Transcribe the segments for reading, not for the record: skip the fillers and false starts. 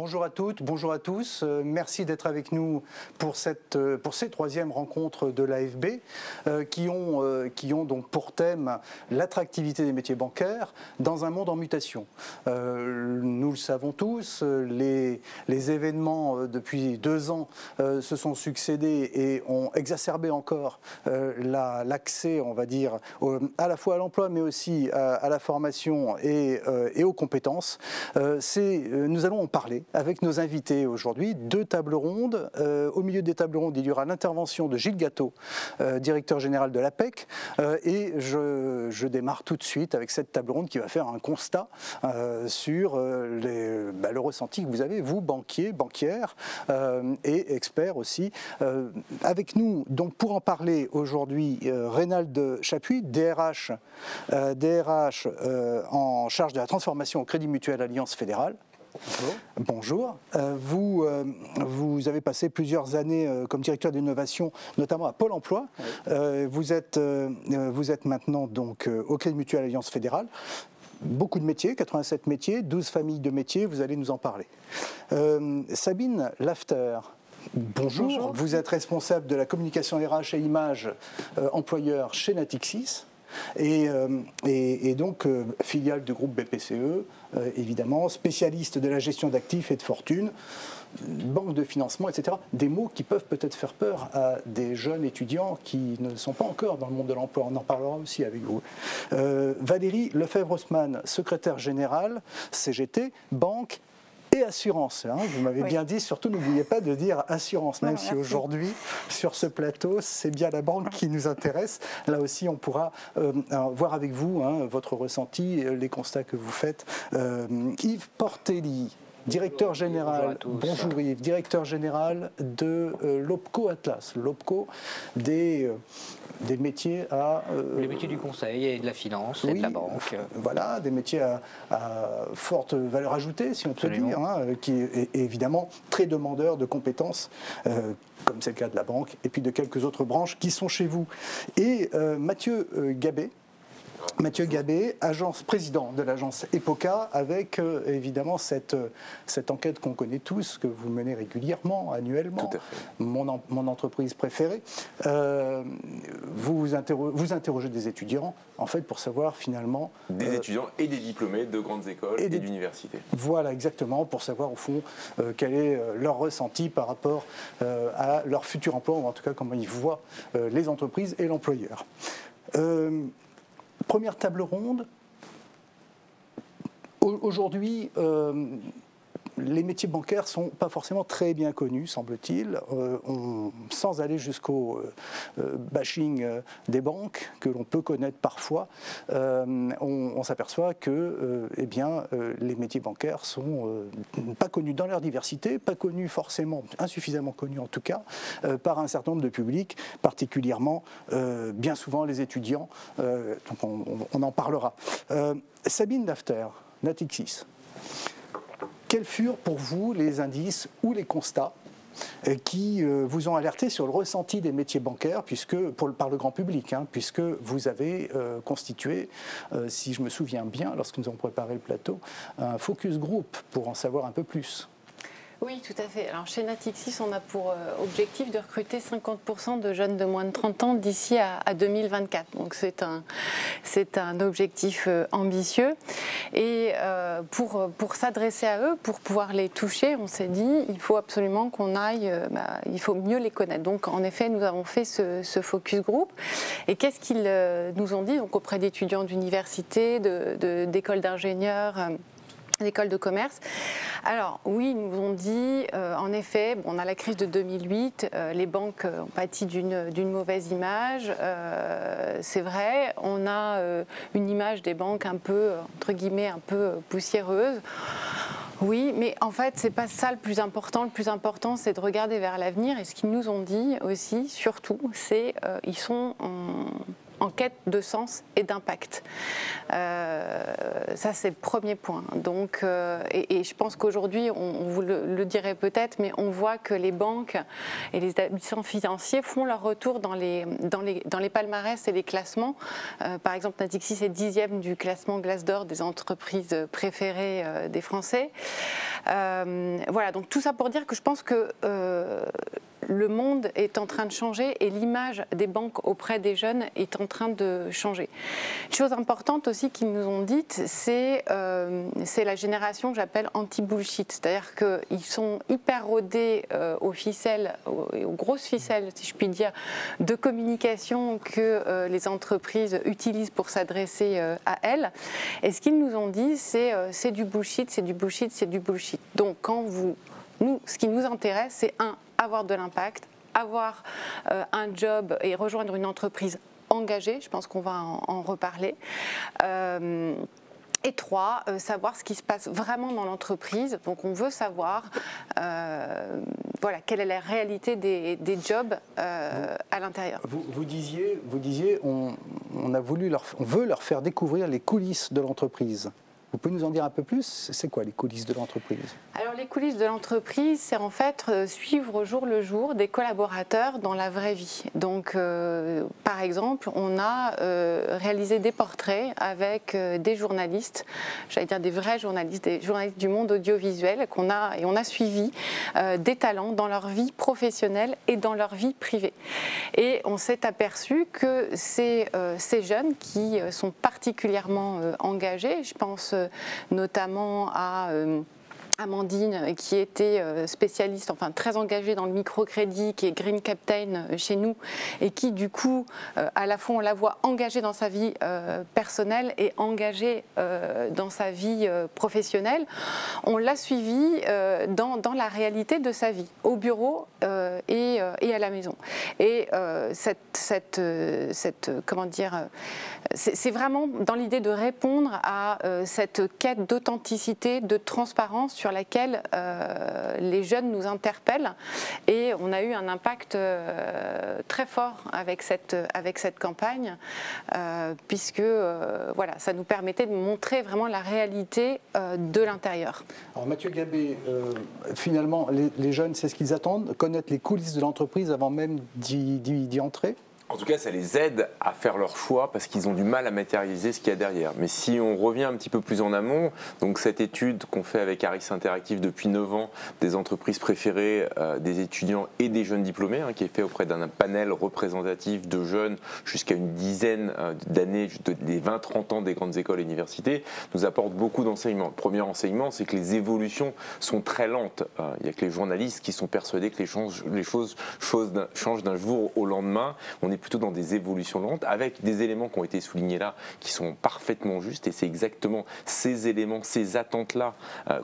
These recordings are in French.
Bonjour à toutes, bonjour à tous. Merci d'être avec nous pour ces troisièmes rencontres de l'AFB qui ont donc pour thème l'attractivité des métiers bancaires dans un monde en mutation. Nous le savons tous, les événements depuis 2 ans se sont succédés et ont exacerbé encore l'accès, on va dire, à la fois à l'emploi mais aussi à la formation et aux compétences. Nous allons en parler avec nos invités aujourd'hui. 2 tables rondes. Au milieu des tables rondes, il y aura l'intervention de Gilles Gatto, directeur général de l'APEC. Et je démarre tout de suite avec cette table ronde qui va faire un constat sur le ressenti que vous avez, vous, banquiers, banquières et experts aussi. Avec nous, donc pour en parler aujourd'hui, Reynald Chapuis, DRH en charge de la transformation au Crédit Mutuel Alliance Fédérale. Bonjour. Vous avez passé plusieurs années comme directeur d'innovation, notamment à Pôle emploi. Oui. Vous êtes maintenant donc au Crédit Mutuel Alliance Fédérale. Beaucoup de métiers, 87 métiers, 12 familles de métiers, vous allez nous en parler. Sabine Lafter. Bonjour. Bonjour. Vous êtes responsable de la communication RH et images employeur chez Natixis. Et donc filiale du groupe BPCE, évidemment, spécialiste de la gestion d'actifs et de fortune, banque de financement, etc. Des mots qui peuvent peut-être faire peur à des jeunes étudiants qui ne sont pas encore dans le monde de l'emploi. On en parlera aussi avec vous. Valérie Lefebvre-Haussmann, secrétaire générale, CGT, banque et assurance. Hein, vous m'avez bien dit, surtout n'oubliez pas de dire assurance, même si aujourd'hui, sur ce plateau, c'est bien la banque qui nous intéresse. Là aussi, on pourra voir avec vous votre ressenti, les constats que vous faites. Yves Portelli, directeur général, bonjour Yves, directeur général de l'OPCO Atlas, l'OPCO des métiers à... les métiers du conseil et de la finance et de la banque. Voilà, des métiers à forte valeur ajoutée, si on peut dire, qui est évidemment très demandeur de compétences, comme c'est le cas de la banque, et puis de quelques autres branches qui sont chez vous. Et Mathieu Gabet, président de l'agence EPOCA, avec évidemment cette enquête qu'on connaît tous, que vous menez régulièrement, annuellement, Tout à fait. Mon entreprise préférée. Vous interrogez des étudiants, en fait, pour savoir finalement... Des étudiants et des diplômés de grandes écoles et d'universités. Voilà, exactement, pour savoir au fond quel est leur ressenti par rapport à leur futur emploi, ou en tout cas comment ils voient les entreprises et l'employeur. Première table ronde. Aujourd'hui, les métiers bancaires ne sont pas forcément très bien connus, semble-t-il. Sans aller jusqu'au bashing des banques, que l'on peut connaître parfois, on s'aperçoit que les métiers bancaires ne sont pas connus dans leur diversité, pas connus forcément, insuffisamment connus en tout cas, par un certain nombre de publics, particulièrement bien souvent les étudiants. Donc on en parlera. Sabine Lafter, Natixis. Quels furent pour vous les indices ou les constats qui vous ont alerté sur le ressenti des métiers bancaires, par le grand public, puisque vous avez constitué, si je me souviens bien, lorsque nous avons préparé le plateau, un focus group pour en savoir un peu plus? Oui, tout à fait. Alors, chez Natixis, on a pour objectif de recruter 50% de jeunes de moins de 30 ans d'ici à 2024. Donc, c'est un objectif ambitieux. Et pour s'adresser à eux, pour pouvoir les toucher, on s'est dit, il faut absolument qu'on aille, il faut mieux les connaître. Donc, en effet, nous avons fait ce focus group. Et qu'est-ce qu'ils nous ont dit donc, auprès d'étudiants d'université, d'écoles d'ingénieurs, d'écoles de commerce. Alors oui, ils nous ont dit, en effet, on a la crise de 2008, les banques ont pâti d'une mauvaise image, c'est vrai, on a une image des banques un peu, entre guillemets, un peu poussiéreuse. Oui, mais en fait, c'est pas ça le plus important. Le plus important, c'est de regarder vers l'avenir. Et ce qu'ils nous ont dit aussi, surtout, c'est ils sont en quête de sens et d'impact. Ça, c'est le premier point. Donc, et je pense qu'aujourd'hui, on vous le dirait peut-être, mais on voit que les banques et les établissements financiers font leur retour dans les palmarès et les classements. Par exemple, Natixis est 10e du classement Glassdoor des entreprises préférées des Français. Voilà, donc tout ça pour dire que je pense que le monde est en train de changer et l'image des banques auprès des jeunes est en train de changer. Une chose importante aussi qu'ils nous ont dite, c'est la génération que j'appelle anti-bullshit. C'est-à-dire qu'ils sont hyper rodés aux ficelles, aux grosses ficelles, si je puis dire, de communication que les entreprises utilisent pour s'adresser à elles. Et ce qu'ils nous ont dit, c'est du bullshit, c'est du bullshit, c'est du bullshit. Donc quand nous, ce qui nous intéresse, c'est avoir de l'impact, avoir un job et rejoindre une entreprise engagée, je pense qu'on va en reparler. Et 3, savoir ce qui se passe vraiment dans l'entreprise. Donc on veut savoir voilà, quelle est la réalité des jobs à l'intérieur. Vous disiez on veut leur faire découvrir les coulisses de l'entreprise. Vous pouvez nous en dire un peu plus? C'est quoi les coulisses de l'entreprise? Alors les coulisses de l'entreprise, c'est en fait suivre au jour le jour des collaborateurs dans la vraie vie. Donc par exemple, on a réalisé des portraits avec des journalistes, j'allais dire des vrais journalistes, des journalistes du monde audiovisuel on a suivi des talents dans leur vie professionnelle et dans leur vie privée. Et on s'est aperçu que ces jeunes qui sont particulièrement engagés, je pense notamment à Amandine, qui était spécialiste, enfin très engagée dans le microcrédit, qui est Green Captain chez nous, et qui du coup, à la fois on la voit engagée dans sa vie personnelle et engagée dans sa vie professionnelle. On l'a suivie dans la réalité de sa vie, au bureau et à la maison. Et comment dire, c'est vraiment dans l'idée de répondre à cette quête d'authenticité, de transparence sur laquelle les jeunes nous interpellent, et on a eu un impact très fort avec cette campagne puisque voilà, ça nous permettait de montrer vraiment la réalité de l'intérieur. Alors Mathieu Gabé, finalement les jeunes, c'est ce qu'ils attendent, connaître les coulisses de l'entreprise avant même d'y entrer? En tout cas, ça les aide à faire leur choix parce qu'ils ont du mal à matérialiser ce qu'il y a derrière. Mais si on revient un petit peu plus en amont, donc cette étude qu'on fait avec Harris Interactive depuis 9 ans, des entreprises préférées des étudiants et des jeunes diplômés, qui est fait auprès d'un panel représentatif de jeunes jusqu'à une dizaine d'années, des 20-30 ans des grandes écoles et universités, nous apporte beaucoup d'enseignements. Le premier enseignement, c'est que les évolutions sont très lentes. Il n'y a que les journalistes qui sont persuadés que les choses changent d'un jour au lendemain. On est plutôt dans des évolutions lentes, avec des éléments qui ont été soulignés là, qui sont parfaitement justes, et c'est exactement ces éléments, ces attentes-là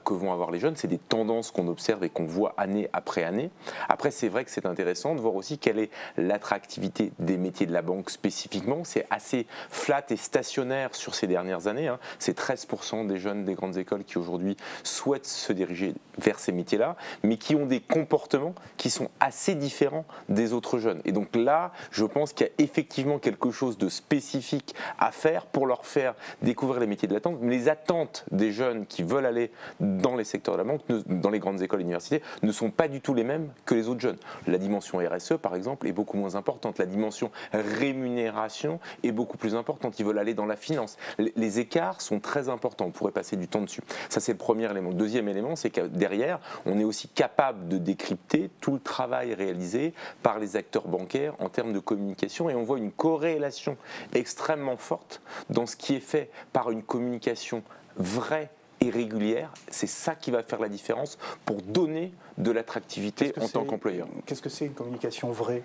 que vont avoir les jeunes. C'est des tendances qu'on observe et qu'on voit année après année. Après, c'est vrai que c'est intéressant de voir aussi quelle est l'attractivité des métiers de la banque spécifiquement. C'est assez flat et stationnaire sur ces dernières années. C'est 13% des jeunes des grandes écoles qui aujourd'hui souhaitent se diriger vers ces métiers-là, mais qui ont des comportements qui sont assez différents des autres jeunes. Et donc là, je pense qu'il y a effectivement quelque chose de spécifique à faire pour leur faire découvrir les métiers de l'attente. Mais les attentes des jeunes qui veulent aller dans les secteurs de la banque, dans les grandes écoles et universités, ne sont pas du tout les mêmes que les autres jeunes. La dimension RSE, par exemple, est beaucoup moins importante. La dimension rémunération est beaucoup plus importante. Ils veulent aller dans la finance. Les écarts sont très importants. On pourrait passer du temps dessus. Ça, c'est le premier élément. Le deuxième élément, c'est que derrière, on est aussi capable de décrypter tout le travail réalisé par les acteurs bancaires en termes de communication, et on voit une corrélation extrêmement forte dans ce qui est fait par une communication vraie et régulière. C'est ça qui va faire la différence pour donner de l'attractivité en tant qu'employeur. Qu'est-ce que c'est une communication vraie?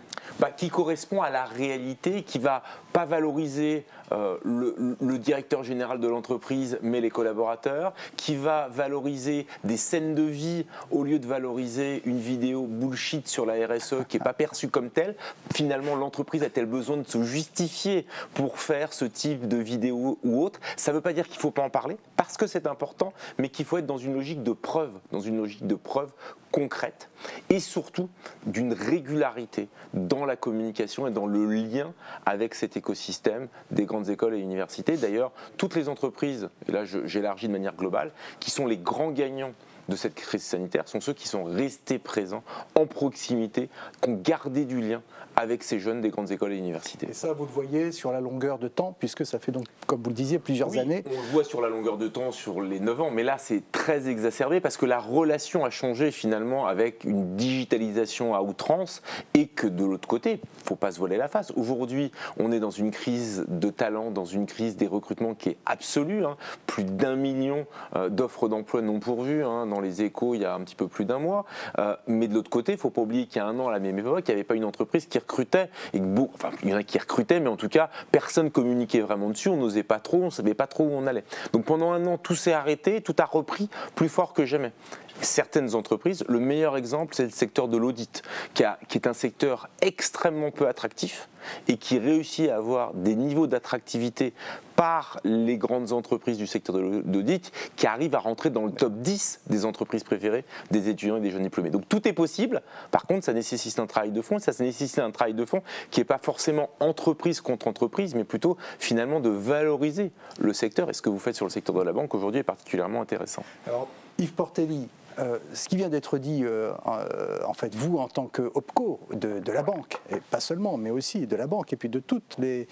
Qui correspond à la réalité, qui ne va pas valoriser le directeur général de l'entreprise, mais les collaborateurs, qui va valoriser des scènes de vie au lieu de valoriser une vidéo bullshit sur la RSE qui n'est pas perçue comme telle. Finalement, l'entreprise a-t-elle besoin de se justifier pour faire ce type de vidéo ou autre? Ça ne veut pas dire qu'il ne faut pas en parler, parce que c'est important, mais qu'il faut être dans une logique de preuve, concrète concrète et surtout d'une régularité dans la communication et dans le lien avec cet écosystème des grandes écoles et universités. D'ailleurs, toutes les entreprises, et là j'élargis de manière globale, qui sont les grands gagnants de cette crise sanitaire sont ceux qui sont restés présents en proximité, qui ont gardé du lien avec ces jeunes des grandes écoles et universités. Et ça, vous le voyez sur la longueur de temps, puisque ça fait donc, comme vous le disiez, plusieurs années. On le voit sur la longueur de temps, sur les 9 ans, mais là c'est très exacerbé parce que la relation a changé finalement avec une digitalisation à outrance et que de l'autre côté, il ne faut pas se voiler la face. Aujourd'hui, on est dans une crise de talent, dans une crise des recrutements qui est absolue, hein. Plus d'1 million d'offres d'emploi non pourvues, hein, dans les Échos il y a un petit peu plus d'un mois. Mais de l'autre côté, il ne faut pas oublier qu'il y a un an, à la même époque, il n'y avait pas une entreprise qui recrutait, et enfin il y en a qui recrutaient, mais en tout cas, personne communiquait vraiment dessus, on n'osait pas trop, on ne savait pas trop où on allait. Donc pendant un an, tout s'est arrêté, tout a repris plus fort que jamais. Certaines entreprises, le meilleur exemple, c'est le secteur de l'audit, qui est un secteur extrêmement peu attractif et qui réussit à avoir des niveaux d'attractivité par les grandes entreprises du secteur de l'audit qui arrivent à rentrer dans le top 10 des entreprises préférées des étudiants et des jeunes diplômés. Donc tout est possible, par contre ça nécessite un travail de fond, ça nécessite un travail de fond qui n'est pas forcément entreprise contre entreprise, mais plutôt finalement de valoriser le secteur, et ce que vous faites sur le secteur de la banque aujourd'hui est particulièrement intéressant. Alors, Yves Portelli, ce qui vient d'être dit, en fait, vous en tant que OPCO de la banque, et pas seulement, mais aussi de la banque, et puis de toutes les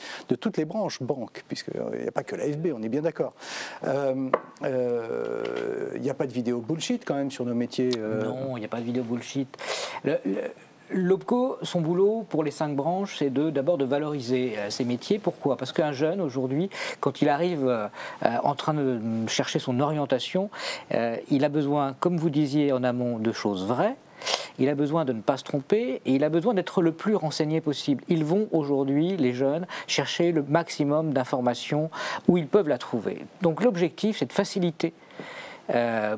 branches banques, puisqu'il n'y a pas que l'AFB, on est bien d'accord. Il n'y a pas de vidéo bullshit quand même sur nos métiers. Non, il n'y a pas de vidéo bullshit. L'OPCO, son boulot pour les 5 branches, c'est d'abord de valoriser ces métiers. Pourquoi? Parce qu'un jeune, aujourd'hui, quand il arrive en train de chercher son orientation, il a besoin, comme vous disiez en amont, de choses vraies. Il a besoin de ne pas se tromper et il a besoin d'être le plus renseigné possible. Ils vont aujourd'hui, les jeunes, chercher le maximum d'informations où ils peuvent la trouver. Donc l'objectif, c'est de faciliter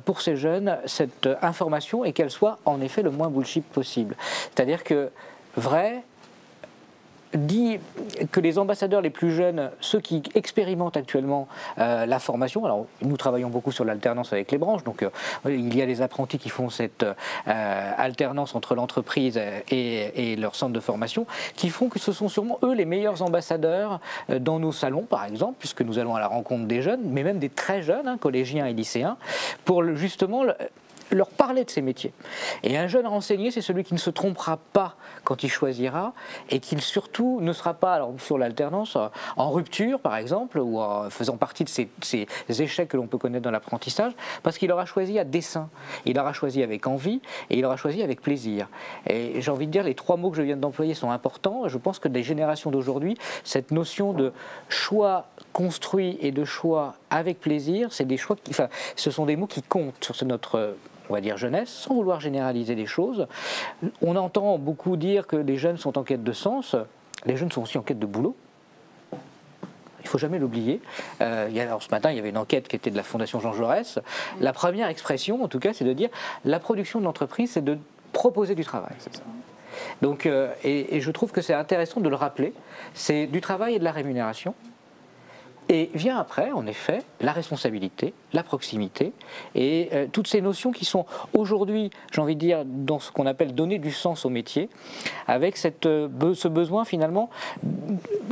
pour ces jeunes cette information et qu'elle soit en effet le moins bullshit possible. C'est-à-dire que vrai dit que les ambassadeurs les plus jeunes, ceux qui expérimentent actuellement la formation, alors nous travaillons beaucoup sur l'alternance avec les branches, donc il y a les apprentis qui font cette alternance entre l'entreprise et leur centre de formation, qui font que ce sont sûrement eux les meilleurs ambassadeurs dans nos salons par exemple, puisque nous allons à la rencontre des jeunes, mais même des très jeunes, hein, collégiens et lycéens, pour justement leur parler de ces métiers. Et un jeune renseigné, c'est celui qui ne se trompera pas quand il choisira et qui surtout ne sera pas, alors sur l'alternance, en rupture par exemple, ou en faisant partie de ces échecs que l'on peut connaître dans l'apprentissage, parce qu'il aura choisi à dessein, il aura choisi avec envie et il aura choisi avec plaisir. Et j'ai envie de dire, les 3 mots que je viens d'employer sont importants. Je pense que des générations d'aujourd'hui, cette notion de choix construit et de choix avec plaisir, c'est des choix qui, enfin, ce sont des mots qui comptent sur notre, on va dire, jeunesse, sans vouloir généraliser les choses. On entend beaucoup dire que les jeunes sont en quête de sens. Les jeunes sont aussi en quête de boulot. Il ne faut jamais l'oublier. Alors ce matin, il y avait une enquête qui était de la Fondation Jean Jaurès. La première expression, en tout cas, c'est de dire la production de l'entreprise, c'est de proposer du travail. C'est ça. Donc, et je trouve que c'est intéressant de le rappeler. C'est du travail et de la rémunération. Et vient après, en effet, la responsabilité, la proximité et toutes ces notions qui sont aujourd'hui, j'ai envie de dire, dans ce qu'on appelle donner du sens au métier, avec ce besoin finalement,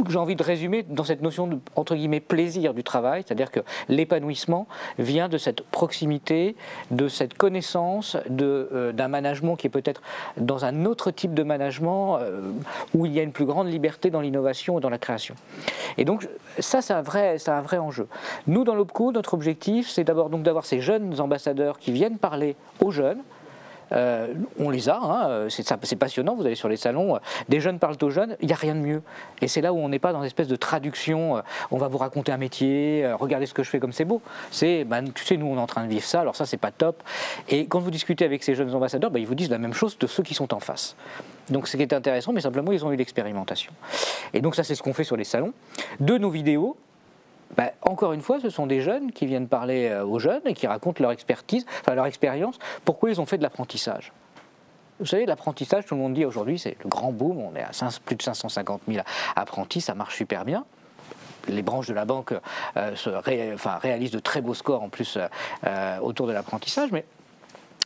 j'ai envie de résumer dans cette notion de, entre guillemets, plaisir du travail, c'est-à-dire que l'épanouissement vient de cette proximité, de cette connaissance, d'un management qui est peut-être dans un autre type de management où il y a une plus grande liberté dans l'innovation et dans la création. Et donc ça, c'est un vrai enjeu. Nous, dans l'OPCO, notre objectif, c'est d'abord donc d'avoir ces jeunes ambassadeurs qui viennent parler aux jeunes. On les a, hein, c'est passionnant, vous allez sur les salons, des jeunes parlent aux jeunes, il n'y a rien de mieux. Et c'est là où on n'est pas dans une espèce de traduction, on va vous raconter un métier, regardez ce que je fais comme c'est beau. C'est, tu sais, nous on est en train de vivre ça, alors ça c'est pas top. Et quand vous discutez avec ces jeunes ambassadeurs, ils vous disent la même chose de ceux qui sont en face. Donc ce qui est intéressant, mais simplement ils ont eu l'expérimentation. Et donc ça c'est ce qu'on fait sur les salons. De nos vidéos, encore une fois, ce sont des jeunes qui viennent parler aux jeunes et qui racontent leur expertise, enfin leur expérience, pourquoi ils ont fait de l'apprentissage. Vous savez, l'apprentissage, tout le monde dit aujourd'hui, c'est le grand boom, on est à plus de 550 000 apprentis, ça marche super bien. Les branches de la banque réalisent de très beaux scores en plus autour de l'apprentissage, mais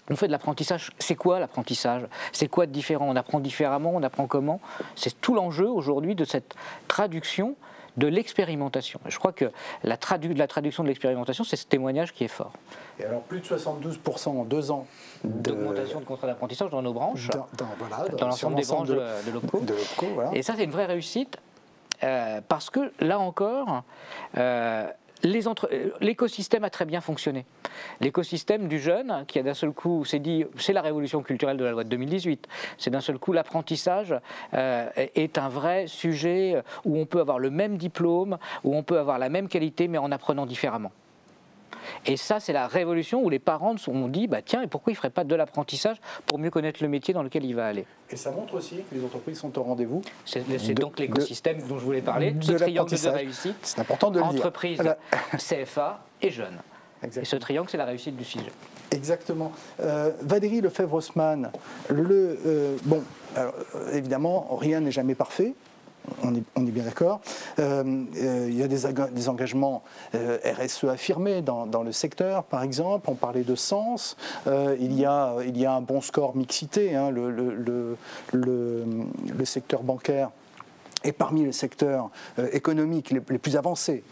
On fait de l'apprentissage. C'est quoi l'apprentissage? C'est quoi de différent? On apprend différemment, on apprend comment? C'est tout l'enjeu aujourd'hui de cette traduction de l'expérimentation. Je crois que la traduction de l'expérimentation, c'est ce témoignage qui est fort. Et alors, plus de 72% en 2 ans d'augmentation de contrats d'apprentissage dans nos branches, dans l'ensemble des branches de l'OPCO. Voilà. Et ça, c'est une vraie réussite, parce que, là encore, l'écosystème a très bien fonctionné. L'écosystème du jeune qui a d'un seul coup s'est dit, c'est la révolution culturelle de la loi de 2018, c'est d'un seul coup l'apprentissage est un vrai sujet où on peut avoir le même diplôme, où on peut avoir la même qualité mais en apprenant différemment. Et ça, c'est la révolution où les parents se sont dit, bah, tiens, et pourquoi il ne ferait pas de l'apprentissage pour mieux connaître le métier dans lequel il va aller? Et ça montre aussi que les entreprises sont au rendez-vous. C'est donc l'écosystème dont je voulais parler, ce triangle de réussite. C'est important de le dire. Entreprise, CFA et jeunes. Exactement. Et ce triangle, c'est la réussite du sujet. Exactement. Valérie Lefebvre-Haussmann, évidemment, rien n'est jamais parfait. On est bien d'accord. Il y a des engagements RSE affirmés dans le secteur, par exemple. On parlait de sens. Il y a un bon score mixité. Hein, le secteur bancaire est parmi les secteurs économiques les plus avancés,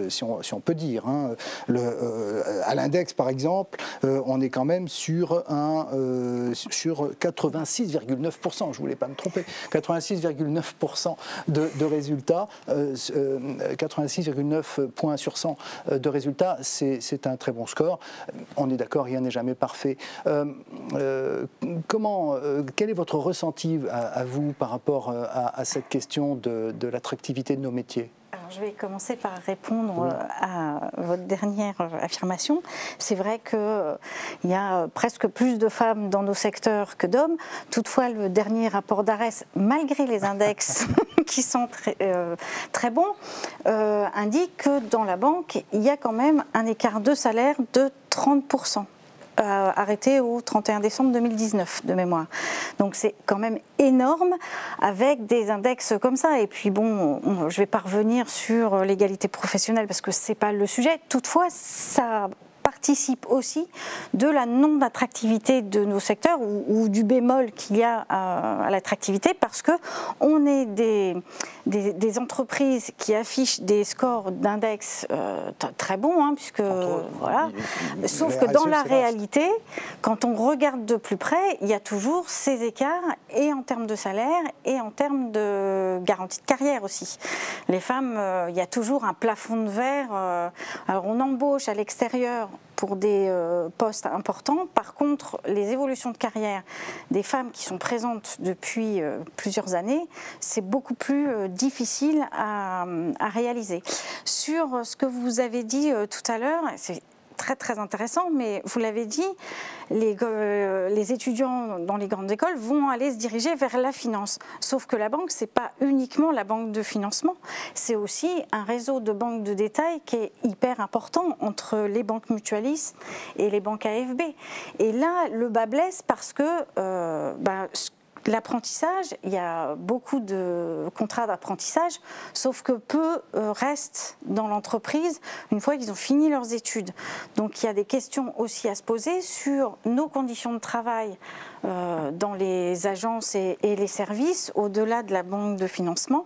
si on peut dire. Hein. À l'index, par exemple, on est quand même sur 86,9%, je ne voulais pas me tromper, 86,9% de résultats, 86,9 points sur 100 de résultats, c'est un très bon score. On est d'accord, rien n'est jamais parfait. Quel est votre ressenti à vous par rapport à cette question de l'attractivité de nos métiers? Alors, je vais commencer par répondre à votre dernière affirmation. C'est vrai qu'il y a presque plus de femmes dans nos secteurs que d'hommes. Toutefois, le dernier rapport d'ARES, malgré les index qui sont très bons, indique que dans la banque, il y a quand même un écart de salaire de 30%. Arrêté au 31 décembre 2019 de mémoire. Donc c'est quand même énorme avec des index comme ça. Et puis bon, je ne vais pas revenir sur l'égalité professionnelle parce que ce n'est pas le sujet. Toutefois, ça participe aussi de la non-attractivité de nos secteurs ou du bémol qu'il y a à l'attractivité parce qu'on est des entreprises qui affichent des scores d'index très bons, hein, puisque voilà. Sauf que dans la réalité, quand on regarde de plus près, il y a toujours ces écarts et en termes de salaire et en termes de garantie de carrière aussi. Les femmes, il y a toujours un plafond de verre. Alors on embauche à l'extérieur pour des postes importants. Par contre, les évolutions de carrière des femmes qui sont présentes depuis plusieurs années, c'est beaucoup plus difficile à réaliser. Sur ce que vous avez dit tout à l'heure, c'est très très intéressant, mais vous l'avez dit, les étudiants dans les grandes écoles vont aller se diriger vers la finance. Sauf que la banque, c'est pas uniquement la banque de financement, c'est aussi un réseau de banques de détail qui est hyper important entre les banques mutualistes et les banques AFB. Et là, le bas blesse parce que l'apprentissage, il y a beaucoup de contrats d'apprentissage, sauf que peu restent dans l'entreprise une fois qu'ils ont fini leurs études. Donc il y a des questions aussi à se poser sur nos conditions de travail dans les agences et les services, au-delà de la banque de financement,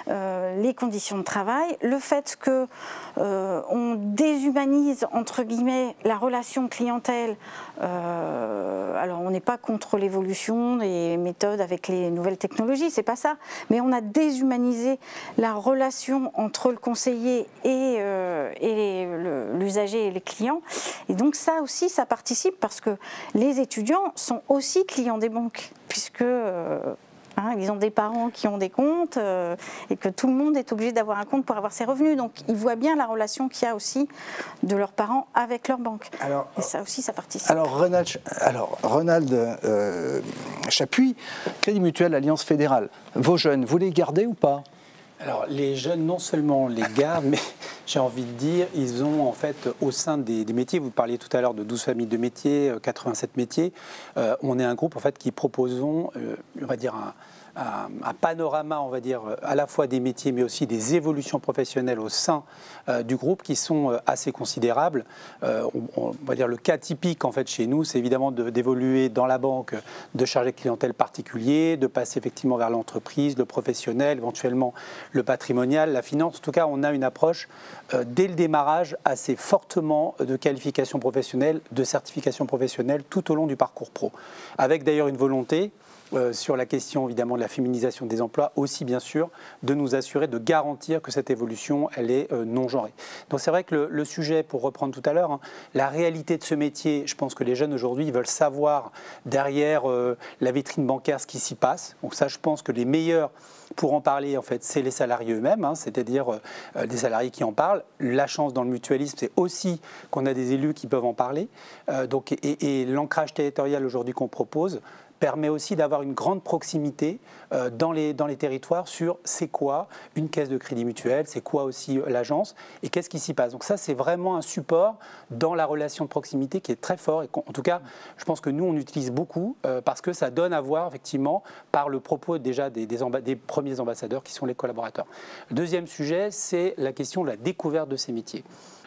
les conditions de travail, le fait qu'on déshumanise, entre guillemets, la relation clientèle. Alors on n'est pas contre l'évolution des méthodes avec les nouvelles technologies, c'est pas ça, mais on a déshumanisé la relation entre le conseiller et l'usager et les clients, et donc ça aussi, ça participe parce que les étudiants sont aussi clients des banques, puisque ils ont des parents qui ont des comptes et que tout le monde est obligé d'avoir un compte pour avoir ses revenus. Donc ils voient bien la relation qu'il y a aussi de leurs parents avec leur banque. Et ça aussi, ça participe. Alors Ronald Chapuis, Crédit Mutuel Alliance Fédérale, vos jeunes, vous les gardez ou pas? Alors les jeunes, non seulement les gardent, mais j'ai envie de dire, ils ont en fait au sein des métiers, vous parliez tout à l'heure de 12 familles de métiers, 87 métiers, on est un groupe en fait qui proposons, on va dire, un panorama, on va dire, à la fois des métiers, mais aussi des évolutions professionnelles au sein du groupe qui sont assez considérables. On va dire le cas typique en fait chez nous, c'est évidemment d'évoluer dans la banque, de chargé de clientèle particulier, de passer effectivement vers l'entreprise, le professionnel, éventuellement le patrimonial, la finance. En tout cas, on a une approche dès le démarrage assez fortement de qualification professionnelle, de certification professionnelle tout au long du parcours pro, avec d'ailleurs une volonté sur la question évidemment de la féminisation des emplois, aussi bien sûr de nous assurer, de garantir que cette évolution elle est non genrée. Donc c'est vrai que le sujet, pour reprendre tout à l'heure, la réalité de ce métier, je pense que les jeunes aujourd'hui ils veulent savoir derrière la vitrine bancaire ce qui s'y passe. Donc ça, je pense que les meilleurs pour en parler, en fait, c'est les salariés eux-mêmes, c'est-à-dire des salariés qui en parlent. La chance dans le mutualisme, c'est aussi qu'on a des élus qui peuvent en parler. Et l'ancrage territorial aujourd'hui qu'on propose permet aussi d'avoir une grande proximité dans les territoires sur c'est quoi une caisse de crédit mutuel, c'est quoi aussi l'agence et qu'est-ce qui s'y passe. Donc ça, c'est vraiment un support dans la relation de proximité qui est très fort et en tout cas, je pense que nous, on utilise beaucoup parce que ça donne à voir effectivement par le propos déjà des premiers ambassadeurs qui sont les collaborateurs. Le deuxième sujet, c'est la question de la découverte de ces métiers.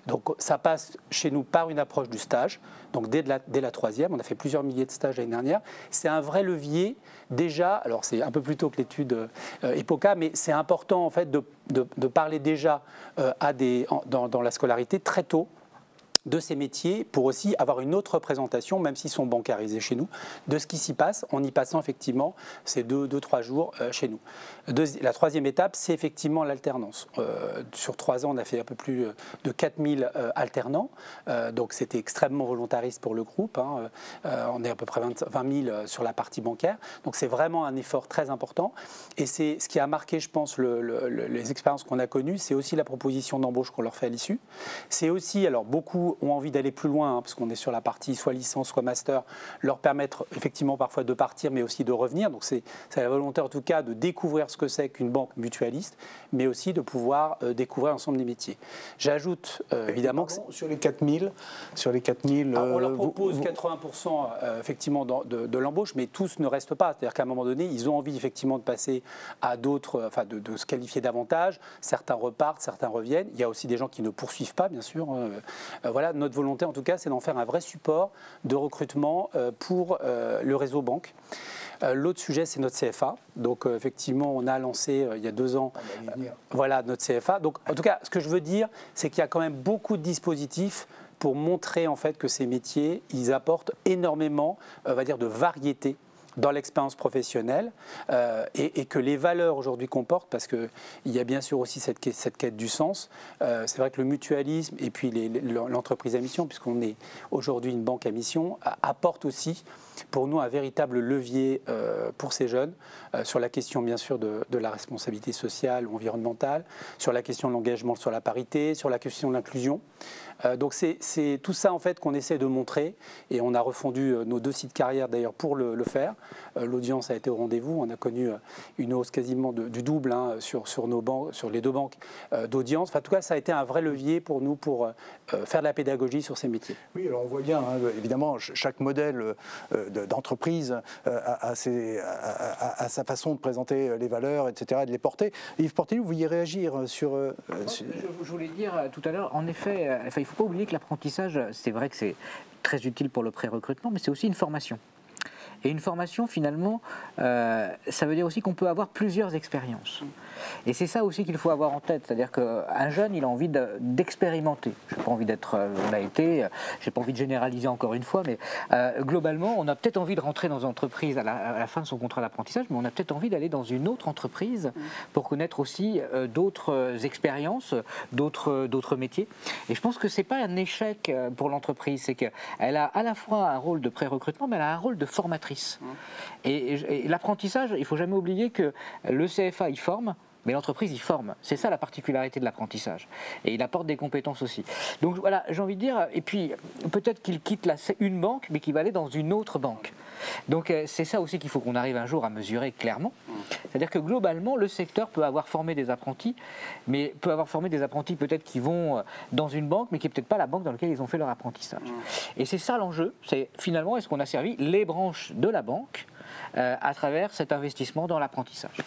Donc ça passe chez nous par une approche du stage, donc dès la troisième, on a fait plusieurs milliers de stages l'année dernière. C'est un vrai levier déjà, alors c'est un peu plus tôt que l'étude EPOCA, mais c'est important en fait de parler déjà dans la scolarité très tôt de ces métiers pour aussi avoir une autre représentation, même s'ils sont bancarisés chez nous, de ce qui s'y passe en y passant effectivement ces 2-3 jours chez nous. La troisième étape, c'est effectivement l'alternance. Sur 3 ans, on a fait un peu plus de 4000 alternants, donc c'était extrêmement volontariste pour le groupe. On est à peu près 20 000 sur la partie bancaire, donc c'est vraiment un effort très important. Et c'est ce qui a marqué, je pense, les expériences qu'on a connues, c'est aussi la proposition d'embauche qu'on leur fait à l'issue. C'est aussi, alors beaucoup ont envie d'aller plus loin, parce qu'on est sur la partie soit licence, soit master, leur permettre effectivement parfois de partir, mais aussi de revenir. Donc c'est la volonté en tout cas de découvrir ce que c'est qu'une banque mutualiste, mais aussi de pouvoir découvrir l'ensemble des métiers. J'ajoute évidemment que sur les 4000, on leur propose 80% effectivement de l'embauche, mais tous ne restent pas. C'est-à-dire qu'à un moment donné, ils ont envie effectivement de passer à d'autres, enfin de se qualifier davantage. Certains repartent, certains reviennent. Il y a aussi des gens qui ne poursuivent pas, bien sûr. Voilà, notre volonté en tout cas, c'est d'en faire un vrai support de recrutement pour le réseau banque. L'autre sujet, c'est notre CFA. Donc, effectivement, on a lancé il y a 2 ans notre CFA. Donc, en tout cas, ce que je veux dire, c'est qu'il y a quand même beaucoup de dispositifs pour montrer en fait que ces métiers, ils apportent énormément, on va dire, de variété dans l'expérience professionnelle et que les valeurs aujourd'hui qu'on porte, parce qu'il y a bien sûr aussi cette quête du sens, c'est vrai que le mutualisme et puis l'entreprise à mission, puisqu'on est aujourd'hui une banque à mission, apporte aussi pour nous un véritable levier pour ces jeunes sur la question bien sûr de la responsabilité sociale ou environnementale, sur la question de l'engagement sur la parité, sur la question de l'inclusion. Donc c'est tout ça en fait qu'on essaie de montrer et on a refondu nos 2 sites carrière d'ailleurs pour le faire. L'audience a été au rendez-vous, on a connu une hausse quasiment du double sur nos banques, sur les 2 banques d'audience. Enfin, en tout cas, ça a été un vrai levier pour nous pour faire de la pédagogie sur ces métiers. Oui, alors on voit bien, évidemment, chaque modèle d'entreprise a sa façon de présenter les valeurs, etc., et de les porter. Yves Portelli, vous vouliez réagir sur... Je voulais dire tout à l'heure, en effet, il ne faut pas oublier que l'apprentissage, c'est vrai que c'est très utile pour le pré-recrutement, mais c'est aussi une formation. Et une formation, finalement, ça veut dire aussi qu'on peut avoir plusieurs expériences. Et c'est ça aussi qu'il faut avoir en tête. C'est-à-dire qu'un jeune, il a envie d'expérimenter. Je n'ai pas envie d'être je n'ai pas envie de généraliser encore une fois, mais globalement, on a peut-être envie de rentrer dans une entreprise à la fin de son contrat d'apprentissage, mais on a peut-être envie d'aller dans une autre entreprise pour connaître aussi d'autres expériences, d'autres métiers. Et je pense que ce n'est pas un échec pour l'entreprise. C'est qu'elle a à la fois un rôle de pré-recrutement, mais elle a un rôle de formatrice. Et l'apprentissage, il ne faut jamais oublier que le CFA, il forme, mais l'entreprise, il forme. C'est ça la particularité de l'apprentissage. Et il apporte des compétences aussi. Donc voilà, j'ai envie de dire, et puis peut-être qu'il quitte une banque, mais qu'il va aller dans une autre banque. Donc c'est ça aussi qu'il faut qu'on arrive un jour à mesurer clairement. C'est-à-dire que globalement, le secteur peut avoir formé des apprentis, mais peut avoir formé des apprentis peut-être qui vont dans une banque, mais qui n'est peut-être pas la banque dans laquelle ils ont fait leur apprentissage. Et c'est ça l'enjeu, c'est finalement, est-ce qu'on a servi les branches de la banque à travers cet investissement dans l'apprentissage.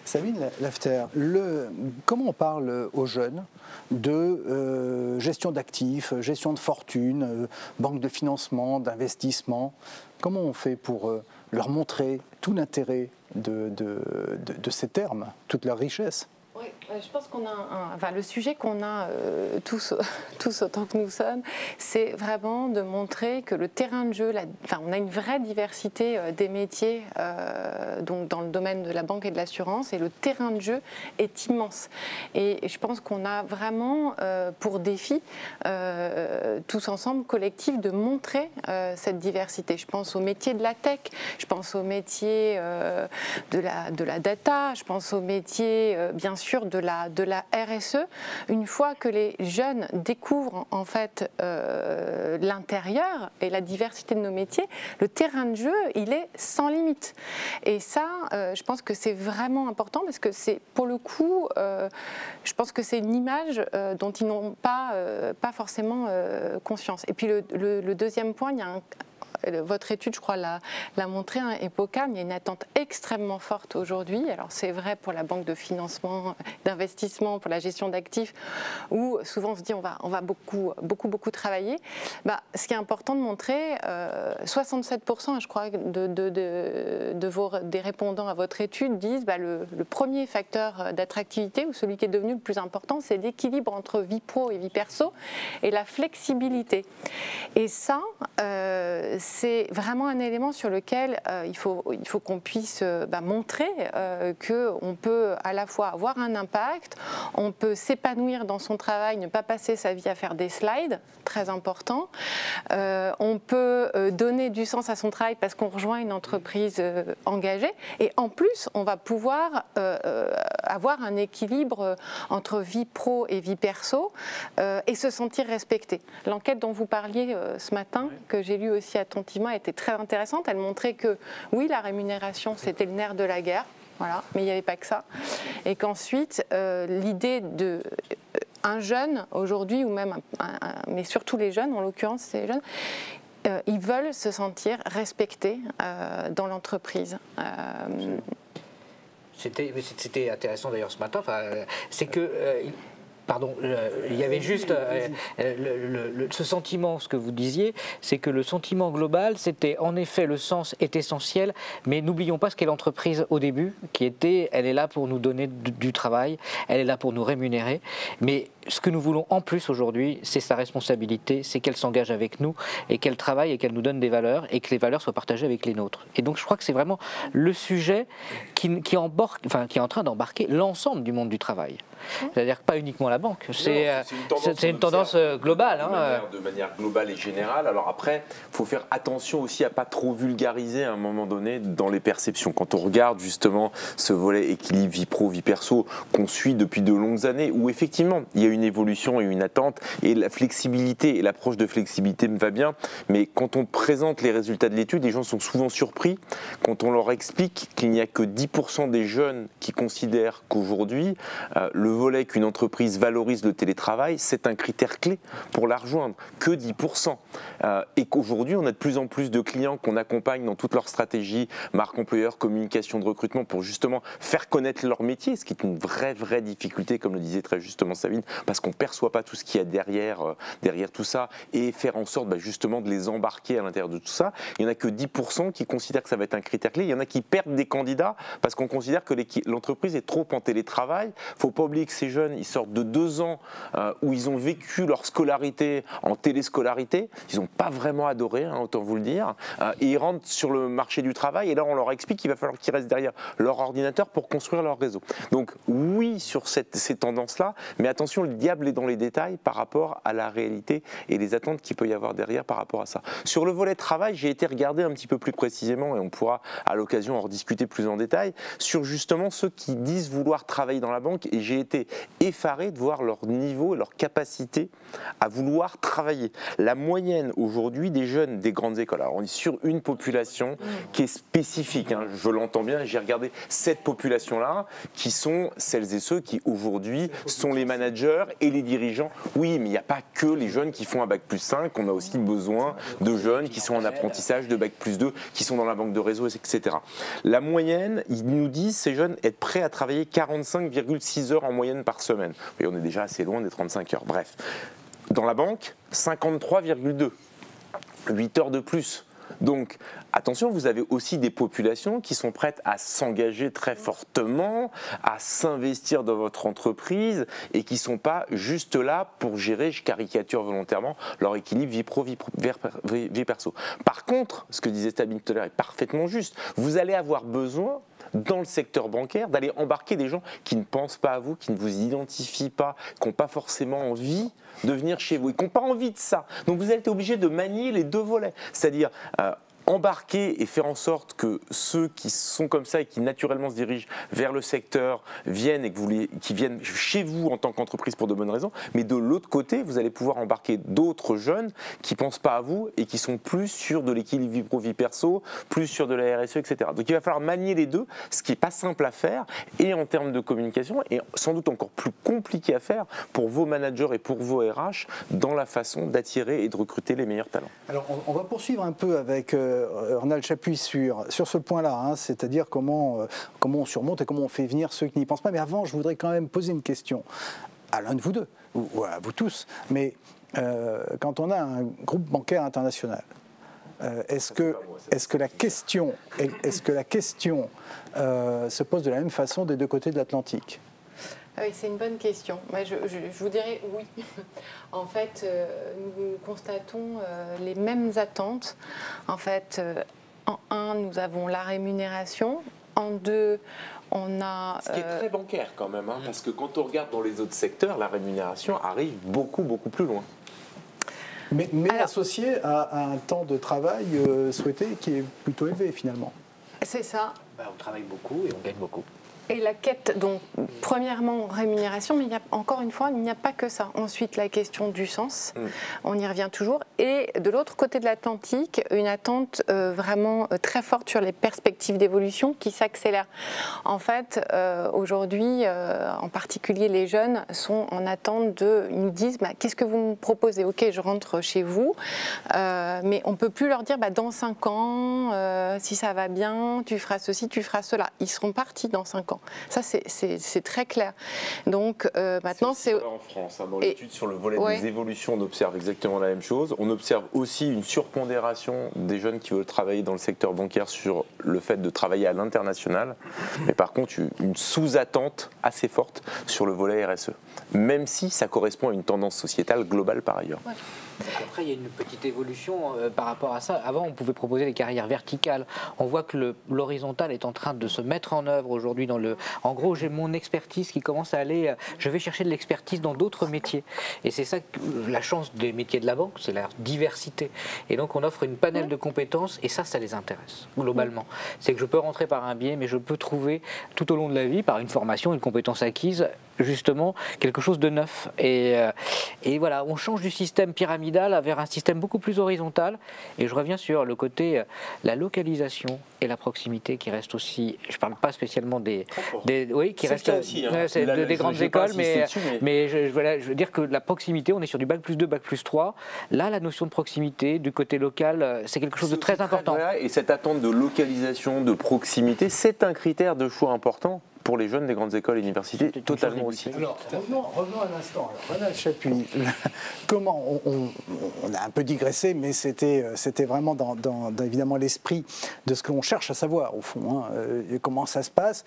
Sabine Lafter, comment on parle aux jeunes de gestion d'actifs, gestion de fortune, banque de financement, d'investissement? Comment on fait pour leur montrer tout l'intérêt de ces termes, toute leur richesse? Oui, je pense qu'on a le sujet qu'on a tous autant que nous sommes, c'est vraiment de montrer que le terrain de jeu, on a une vraie diversité des métiers donc dans le domaine de la banque et de l'assurance, et le terrain de jeu est immense. Et je pense qu'on a vraiment pour défi, tous ensemble, collectif, de montrer cette diversité. Je pense aux métiers de la tech, je pense aux métiers de la data, je pense aux métiers, bien sûr, de la RSE. Une fois que les jeunes découvrent en fait l'intérieur et la diversité de nos métiers, le terrain de jeu, il est sans limite. Et ça, je pense que c'est vraiment important, parce que c'est, pour le coup, je pense que c'est une image dont ils n'ont pas forcément conscience. Et puis le deuxième point, il y a votre étude, je crois, l'a montré, hein, Epocam, il y a une attente extrêmement forte aujourd'hui. Alors c'est vrai pour la banque de financement, d'investissement, pour la gestion d'actifs, où souvent on se dit on va beaucoup travailler. Ce qui est important de montrer, 67%, je crois, des répondants à votre étude disent le premier facteur d'attractivité, ou celui qui est devenu le plus important, c'est l'équilibre entre vie pro et vie perso, et la flexibilité. Et ça, c'est vraiment un élément sur lequel il faut qu'on puisse montrer qu'on peut à la fois avoir un impact, on peut s'épanouir dans son travail, ne pas passer sa vie à faire des slides, très important. On peut donner du sens à son travail parce qu'on rejoint une entreprise engagée, et en plus on va pouvoir avoir un équilibre entre vie pro et vie perso et se sentir respecté. L'enquête dont vous parliez ce matin, que j'ai lue aussi attentivement, était très intéressante. Elle montrait que oui, la rémunération, c'était le nerf de la guerre, voilà, mais il n'y avait pas que ça. Et qu'ensuite, l'idée de un jeune aujourd'hui, ou même mais surtout les jeunes, en l'occurrence c'est les jeunes, ils veulent se sentir respectés dans l'entreprise. C'était intéressant d'ailleurs ce matin. C'est que pardon, il y avait juste ce sentiment, ce que vous disiez, c'est que le sentiment global, c'était en effet le sens est essentiel, mais n'oublions pas ce qu'est l'entreprise au début, qui était, elle est là pour nous donner du travail, elle est là pour nous rémunérer, mais ce que nous voulons en plus aujourd'hui, c'est sa responsabilité, c'est qu'elle s'engage avec nous et qu'elle travaille et qu'elle nous donne des valeurs et que les valeurs soient partagées avec les nôtres. Et donc je crois que c'est vraiment le sujet qui est en train d'embarquer l'ensemble du monde du travail. C'est-à-dire pas uniquement la banque, c'est une tendance globale. De manière globale et générale. Alors après, il faut faire attention aussi à pas trop vulgariser à un moment donné dans les perceptions. Quand on regarde justement ce volet équilibre vie pro, vie perso qu'on suit depuis de longues années, où effectivement il y a une évolution et une attente, et la flexibilité et l'approche de flexibilité me va bien, mais quand on présente les résultats de l'étude, les gens sont souvent surpris quand on leur explique qu'il n'y a que 10% des jeunes qui considèrent qu'aujourd'hui le volet qu'une entreprise valorise le télétravail, c'est un critère clé pour la rejoindre, que 10%. Et qu'aujourd'hui, on a de plus en plus de clients qu'on accompagne dans toute leur stratégie, marque employeur, communication de recrutement, pour justement faire connaître leur métier, ce qui est une vraie difficulté, comme le disait très justement Sabine, parce qu'on ne perçoit pas tout ce qu'il y a derrière tout ça, et faire en sorte justement de les embarquer à l'intérieur de tout ça. Il n'y en a que 10% qui considèrent que ça va être un critère clé. Il y en a qui perdent des candidats parce qu'on considère que l'entreprise est trop en télétravail. Il ne faut pas oublier que ces jeunes, ils sortent de 2 ans où ils ont vécu leur scolarité en téléscolarité. Ils n'ont pas vraiment adoré, autant vous le dire. Et ils rentrent sur le marché du travail, et là on leur explique qu'il va falloir qu'ils restent derrière leur ordinateur pour construire leur réseau. Donc oui, sur ces tendances-là, mais attention, le diable est dans les détails par rapport à la réalité et les attentes qu'il peut y avoir derrière par rapport à ça. Sur le volet travail, j'ai été regarder un petit peu plus précisément, et on pourra à l'occasion en rediscuter plus en détail, sur justement ceux qui disent vouloir travailler dans la banque, et j'ai été effarés de voir leur niveau et leur capacité à vouloir travailler. La moyenne aujourd'hui des jeunes des grandes écoles, alors on est sur une population qui est spécifique, hein, je l'entends bien, j'ai regardé cette population-là, qui sont celles et ceux qui aujourd'hui sont les managers et les dirigeants. Oui, mais il n'y a pas que les jeunes qui font un bac plus 5, on a aussi besoin de jeunes qui sont en apprentissage de bac plus 2, qui sont dans la banque de réseau, etc. La moyenne, ils nous disent, ces jeunes, être prêts à travailler 45,6 heures en moyenne par semaine. Et on est déjà assez loin des 35 heures. Bref. Dans la banque, 53,2. 8 heures de plus. Donc, attention, vous avez aussi des populations qui sont prêtes à s'engager très fortement, à s'investir dans votre entreprise et qui ne sont pas juste là pour gérer, je caricature volontairement, leur équilibre vie pro, vie perso. Par contre, ce que disait Sabine tout à l'heure est parfaitement juste. Vous allez avoir besoin, dans le secteur bancaire, d'aller embarquer des gens qui ne pensent pas à vous, qui ne vous identifient pas, qui n'ont pas forcément envie de venir chez vous et qui n'ont pas envie de ça. Donc vous êtes obligé de manier les deux volets, c'est-à-dire embarquer et faire en sorte que ceux qui sont comme ça et qui naturellement se dirigent vers le secteur viennent et qui viennent chez vous en tant qu'entreprise pour de bonnes raisons, mais de l'autre côté, vous allez pouvoir embarquer d'autres jeunes qui ne pensent pas à vous et qui sont plus sur de l'équilibre vie pro-vie perso, plus sur de la RSE, etc. Donc il va falloir manier les deux, ce qui n'est pas simple à faire et en termes de communication et sans doute encore plus compliqué à faire pour vos managers et pour vos RH dans la façon d'attirer et de recruter les meilleurs talents. Alors on va poursuivre un peu avec Ronald Chapuis sur ce point-là, hein, c'est-à-dire comment on surmonte et comment on fait venir ceux qui n'y pensent pas. Mais avant, je voudrais quand même poser une question à l'un de vous deux, ou à vous tous. Mais quand on a un groupe bancaire international, est-ce que la question se pose de la même façon des deux côtés de l'Atlantique ? Oui, c'est une bonne question. Moi, je vous dirais oui. En fait, nous constatons les mêmes attentes. En fait, en un, nous avons la rémunération. En deux, on a... Ce qui est très bancaire quand même, hein, parce que quand on regarde dans les autres secteurs, la rémunération arrive beaucoup, beaucoup plus loin. Mais associé à un temps de travail souhaité qui est plutôt élevé finalement. C'est ça. On travaille beaucoup et on gagne beaucoup. Et la quête, donc, premièrement, rémunération, mais encore une fois, il n'y a pas que ça. Ensuite, la question du sens, on y revient toujours. Et de l'autre côté de l'Atlantique, une attente vraiment très forte sur les perspectives d'évolution qui s'accélèrent. En fait, aujourd'hui, en particulier les jeunes sont en attente ils nous disent, qu'est-ce que vous me proposez ? Ok, je rentre chez vous, mais on ne peut plus leur dire, dans 5 ans, si ça va bien, tu feras ceci, tu feras cela. Ils seront partis dans 5 ans. Ça, c'est très clair. Donc, maintenant, c'est... En France, hein, dans l'étude sur le volet des évolutions, on observe exactement la même chose. On observe aussi une surpondération des jeunes qui veulent travailler dans le secteur bancaire sur le fait de travailler à l'international. Mais par contre, une sous-attente assez forte sur le volet RSE. Même si ça correspond à une tendance sociétale globale par ailleurs. Ouais. Après, il y a une petite évolution par rapport à ça. Avant, on pouvait proposer des carrières verticales. On voit que l'horizontal est en train de se mettre en œuvre aujourd'hui. En gros, j'ai mon expertise qui commence à aller... Je vais chercher de l'expertise dans d'autres métiers. Et c'est ça, la chance des métiers de la banque, c'est la diversité. Et donc, on offre une panel de compétences et ça les intéresse, globalement. C'est que je peux rentrer par un biais, mais je peux trouver tout au long de la vie, par une formation, une compétence acquise, justement, quelque chose de neuf. Et voilà, on change du système pyramidal vers un système beaucoup plus horizontal. Et je reviens sur le côté, la localisation et la proximité qui reste aussi, je ne parle pas spécialement des grandes écoles, mais je veux dire que la proximité, on est sur du bac plus 2, bac plus 3. Là, la notion de proximité, du côté local, c'est quelque chose de très important. Et cette attente de localisation, de proximité, c'est un critère de choix important pour les jeunes des grandes écoles et universités, totalement aussi. Alors, revenons un instant. Ronald Chapuis, comment on a un peu digressé, mais c'était vraiment dans évidemment l'esprit de ce qu'on cherche à savoir, au fond, comment ça se passe.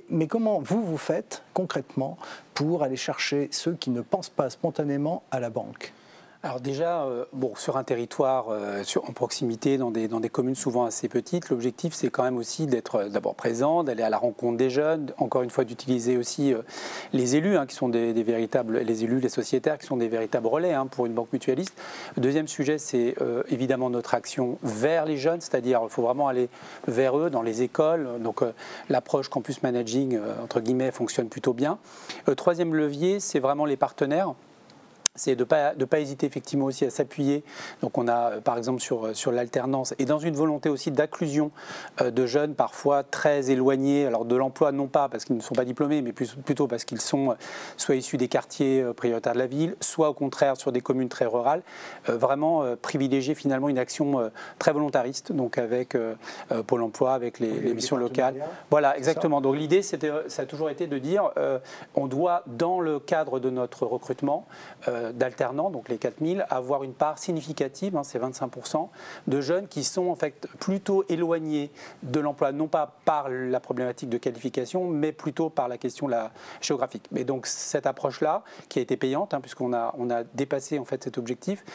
Mais comment vous faites concrètement pour aller chercher ceux qui ne pensent pas spontanément à la banque ? Alors déjà, sur un territoire en proximité, dans des communes souvent assez petites, l'objectif c'est quand même aussi d'être d'abord présent, d'aller à la rencontre des jeunes, encore une fois d'utiliser aussi les élus, qui sont des véritables, les élus, les sociétaires, qui sont des véritables relais pour une banque mutualiste. Le deuxième sujet, c'est évidemment notre action vers les jeunes, c'est-à-dire il faut vraiment aller vers eux, dans les écoles. Donc l'approche campus managing, entre guillemets, fonctionne plutôt bien. Troisième levier, c'est vraiment les partenaires. C'est de ne pas hésiter effectivement aussi à s'appuyer. Donc on a par exemple sur l'alternance et dans une volonté aussi d'inclusion de jeunes parfois très éloignés alors de l'emploi, non pas parce qu'ils ne sont pas diplômés, mais plutôt parce qu'ils sont soit issus des quartiers prioritaires de la ville, soit au contraire sur des communes très rurales. Vraiment privilégier finalement une action très volontariste, donc avec Pôle emploi, avec les missions locales. Voilà, exactement. Donc l'idée, ça a toujours été de dire on doit, dans le cadre de notre recrutement, d'alternants, donc les 4000, avoir une part significative, c'est 25%, de jeunes qui sont en fait plutôt éloignés de l'emploi, non pas par la problématique de qualification, mais plutôt par la question géographique. Et donc cette approche-là, qui a été payante, puisqu'on a dépassé en fait cet objectif,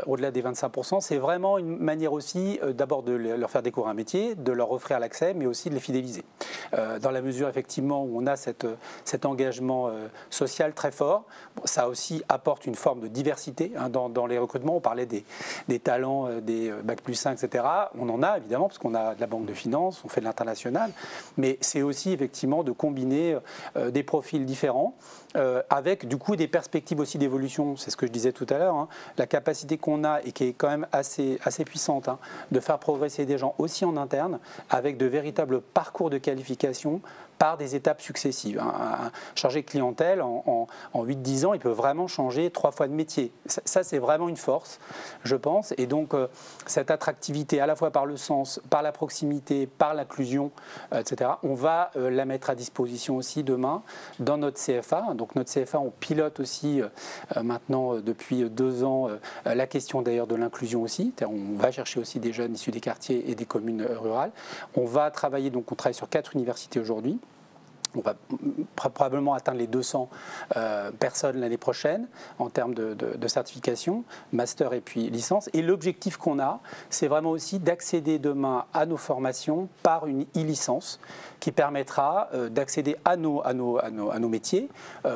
au-delà des 25%, c'est vraiment une manière aussi d'abord de leur faire découvrir un métier, de leur offrir l'accès, mais aussi de les fidéliser. Dans la mesure effectivement où on a cet engagement social très fort, ça aussi apporte une forme de diversité dans les recrutements. On parlait des talents, des Bac+5, etc. On en a évidemment, parce qu'on a de la banque de finance, on fait de l'international, mais c'est aussi effectivement de combiner des profils différents avec du coup des perspectives aussi d'évolution. C'est ce que je disais tout à l'heure, la capacité qu'on a et qui est quand même assez puissante de faire progresser des gens aussi en interne avec de véritables parcours de qualification par des étapes successives. Un chargé de clientèle, en 8-10 ans, il peut vraiment changer 3 fois de métier. Ça, c'est vraiment une force, je pense. Et donc, cette attractivité, à la fois par le sens, par la proximité, par l'inclusion, etc., on va la mettre à disposition aussi demain dans notre CFA. Donc, notre CFA, on pilote aussi maintenant, depuis 2 ans, la question d'ailleurs de l'inclusion aussi. On va chercher aussi des jeunes issus des quartiers et des communes rurales. On va travailler, donc on travaille sur 4 universités aujourd'hui. On va probablement atteindre les 200 personnes l'année prochaine en termes de certification, master et puis licence. Et l'objectif qu'on a, c'est vraiment aussi d'accéder demain à nos formations par une e-licence qui permettra d'accéder à nos métiers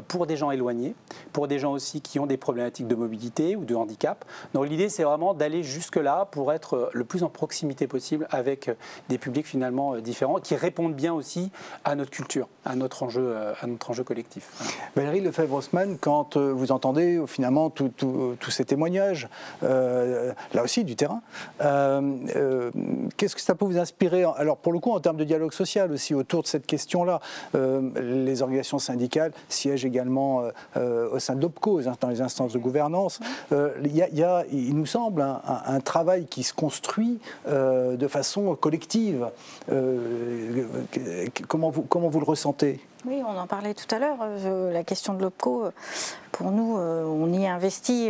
pour des gens éloignés, pour des gens aussi qui ont des problématiques de mobilité ou de handicap. Donc l'idée, c'est vraiment d'aller jusque-là pour être le plus en proximité possible avec des publics finalement différents qui répondent bien aussi à notre culture, à notre enjeu collectif. Voilà. Valérie Lefebvre-Haussmann, quand vous entendez finalement tous ces témoignages, là aussi du terrain, qu'est-ce que ça peut vous inspirer? Alors pour le coup, en termes de dialogue social aussi, autour de cette question-là, les organisations syndicales siègent également au sein de l'OPCO, dans les instances de gouvernance. Il nous semble un travail qui se construit de façon collective. Comment vous le ressentez? Oui, on en parlait tout à l'heure. La question de l'OPCO, pour nous, on y investit